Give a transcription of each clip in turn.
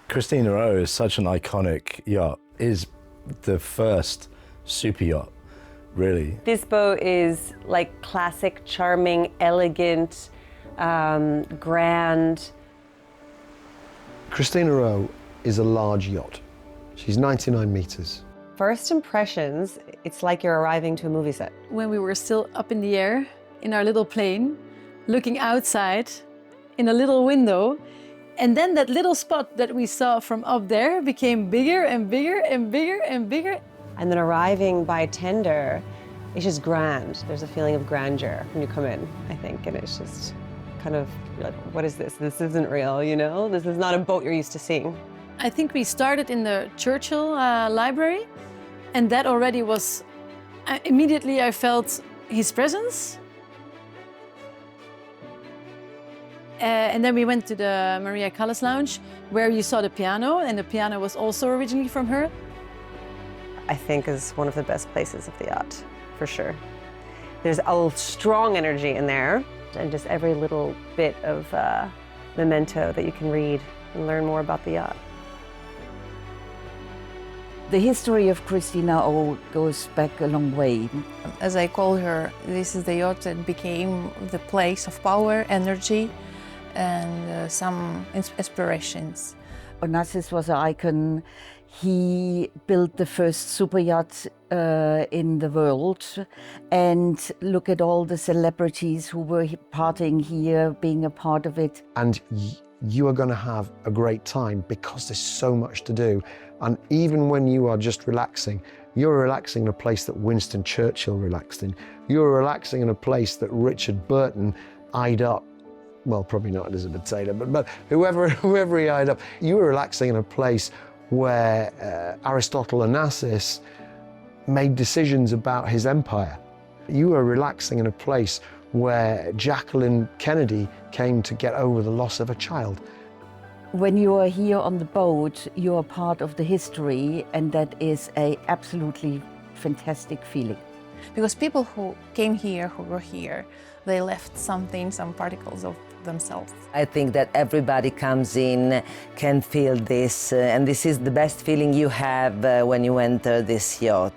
Christina O is such an iconic yacht. Is the first super yacht, really. This boat is like classic, charming, elegant, grand. Christina O is a large yacht. She's 99 meters. First impressions, it's like you're arriving to a movie set. When we were still up in the air in our little plane, looking outside in a little window, and then that little spot that we saw from up there became bigger and bigger and bigger and bigger. And then arriving by tender, it's just grand. There's a feeling of grandeur when you come in, I think, and it's just kind of like, what is this? This isn't real, you know? This is not a boat you're used to seeing. I think we started in the Churchill library, and that already was, immediately I felt his presence. And then we went to the Maria Callas Lounge, where you saw the piano, and the piano was also originally from her. I think is one of the best places of the yacht, for sure. There's a strong energy in there, and just every little bit of memento that you can read and learn more about the yacht. The history of Christina O goes back a long way. As I call her, this is the yacht that became the place of power, energy, and some inspirations. Onassis was an icon. He built the first super yacht in the world. And look at all the celebrities who were partying here, being a part of it. And you are going to have a great time because there's so much to do. And even when you are just relaxing, you're relaxing in a place that Winston Churchill relaxed in. You're relaxing in a place that Richard Burton eyed up. Well, probably not Elizabeth Taylor, but whoever he eyed up. You were relaxing in a place where Aristotle Onassis made decisions about his empire. You were relaxing in a place where Jacqueline Kennedy came to get over the loss of a child. When you are here on the boat, you are part of the history, and that is an absolutely fantastic feeling. Because people who came here, who were here, they left something, some particles of themselves. I think that everybody comes in, can feel this, and this is the best feeling you have when you enter this yacht.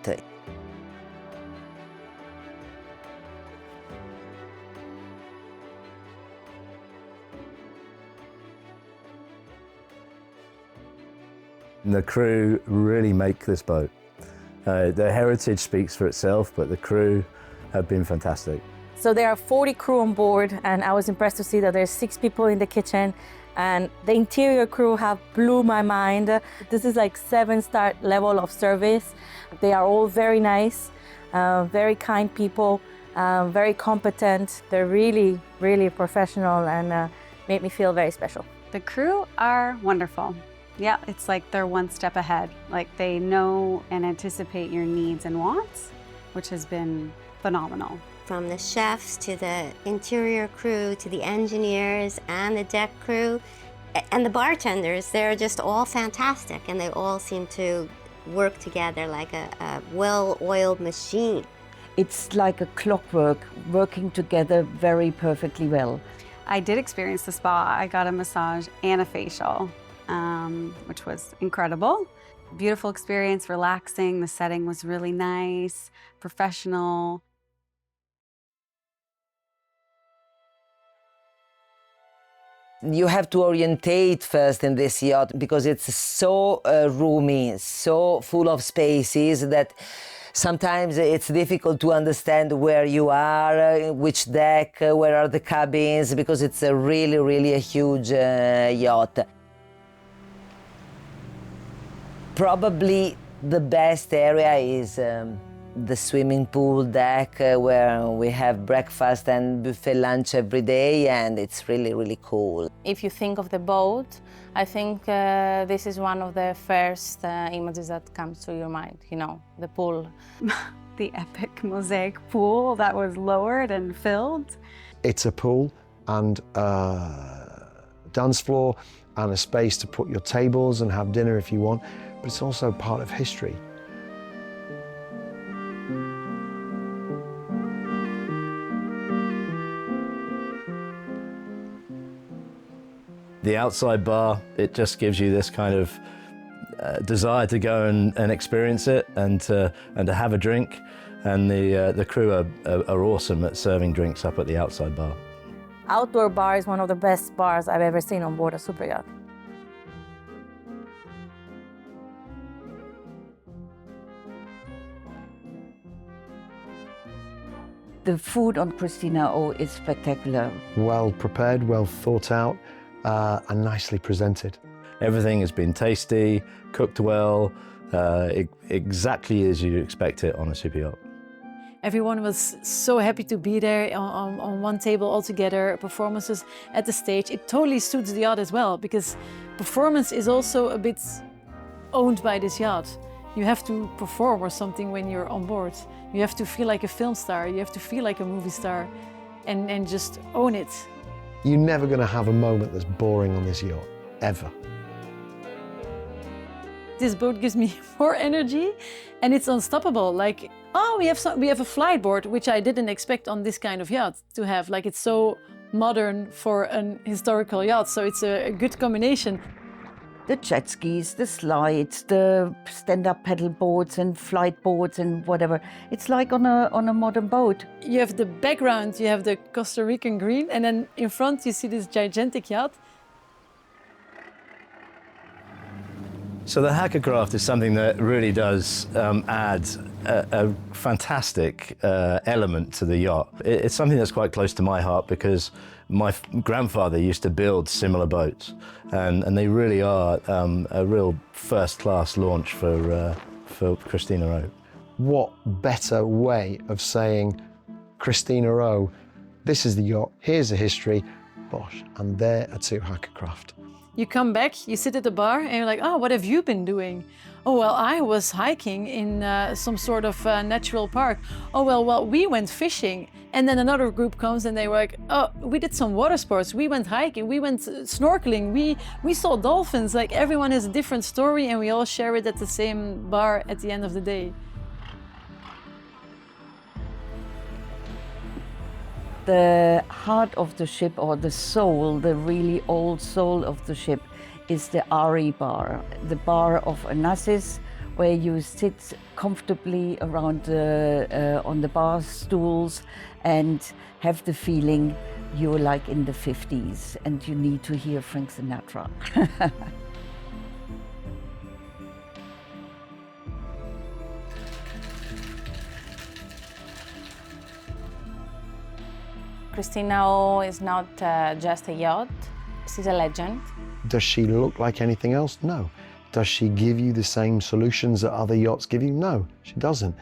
The crew really make this boat. The heritage speaks for itself, but the crew have been fantastic. So there are 40 crew on board, and I was impressed to see that there's 6 people in the kitchen, and the interior crew have blew my mind. This is like 7-star level of service. They are all very nice, very kind people, very competent. They're really, really professional and made me feel very special. The crew are wonderful. Yeah, it's like they're one step ahead. Like they know and anticipate your needs and wants, which has been phenomenal. From the chefs to the interior crew to the engineers and the deck crew and the bartenders, they're just all fantastic, and they all seem to work together like a well-oiled machine. It's like a clockwork, working together very perfectly well. I did experience the spa. I got a massage and a facial, which was incredible. Beautiful experience, relaxing. The setting was really nice, professional. You have to orientate first in this yacht because it's so roomy, so full of spaces that sometimes it's difficult to understand where you are, which deck, where are the cabins, because it's a really, really a huge yacht. Probably the best area is the swimming pool deck where we have breakfast and buffet lunch every day, and it's really, really cool. If you think of the boat, I think this is one of the first images that comes to your mind, you know, the pool. The epic mosaic pool that was lowered and filled. It's a pool and a dance floor and a space to put your tables and have dinner if you want, but it's also part of history. The outside bar, it just gives you this kind of desire to go and experience it and to have a drink. And the crew are awesome at serving drinks up at the outside bar. Outdoor bar is one of the best bars I've ever seen on board a Superyacht. The food on ChristinaO is spectacular. Well prepared, well thought out, and nicely presented. Everything has been tasty, cooked well, exactly as you'd expect it on a super yacht. Everyone was so happy to be there on one table all together, performances at the stage. It totally suits the yacht as well, because performance is also a bit owned by this yacht. You have to perform or something when you're on board. You have to feel like a film star, you have to feel like a movie star and just own it. You're never going to have a moment that's boring on this yacht, ever. This boat gives me more energy and it's unstoppable. Like, oh, we have a flight board, which I didn't expect on this kind of yacht to have. Like, it's so modern for an historical yacht, so it's a good combination. The jet skis, the slides, the stand-up paddle boards and flight boards and whatever. It's like on a modern boat. You have the background, you have the Costa Rican green, and then in front you see this gigantic yacht. So the hackercraft is something that really does add a fantastic element to the yacht. It's something that's quite close to my heart because my grandfather used to build similar boats, and they really are a real first-class launch for ChristinaO. What better way of saying, ChristinaO, this is the yacht, here's the history, bosh, and there are two hackercraft. You come back, you sit at the bar, and you're like, oh, what have you been doing? Oh, well, I was hiking in some sort of natural park. Oh, well, we went fishing. And then another group comes and they were like, oh, we did some water sports. We went hiking, we went snorkeling, we saw dolphins. Like, everyone has a different story and we all share it at the same bar at the end of the day. The heart of the ship, or the soul, the really old soul of the ship, is the RE bar, the bar of Onassis, where you sit comfortably around on the bar stools and have the feeling you're like in the 50s and you need to hear Frank Sinatra. ChristinaO is not just a yacht, she's a legend. Does she look like anything else? No. Does she give you the same solutions that other yachts give you? No, she doesn't.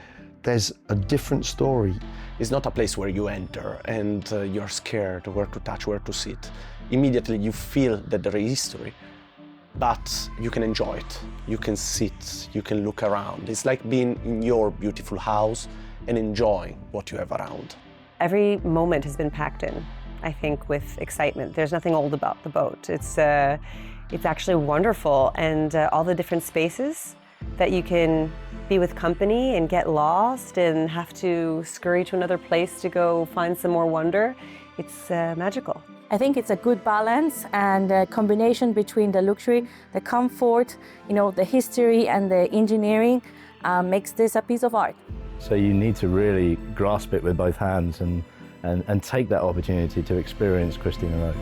There's a different story. It's not a place where you enter and you're scared where to touch, where to sit. Immediately you feel that there is history, but you can enjoy it. You can sit, you can look around. It's like being in your beautiful house and enjoying what you have around. Every moment has been packed in, I think, with excitement. There's nothing old about the boat. It's actually wonderful, and all the different spaces that you can be with company and get lost and have to scurry to another place to go find some more wonder. It's magical. I think it's a good balance and a combination between the luxury, the comfort, the history and the engineering makes this a piece of art. So you need to really grasp it with both hands and take that opportunity to experience ChristinaO.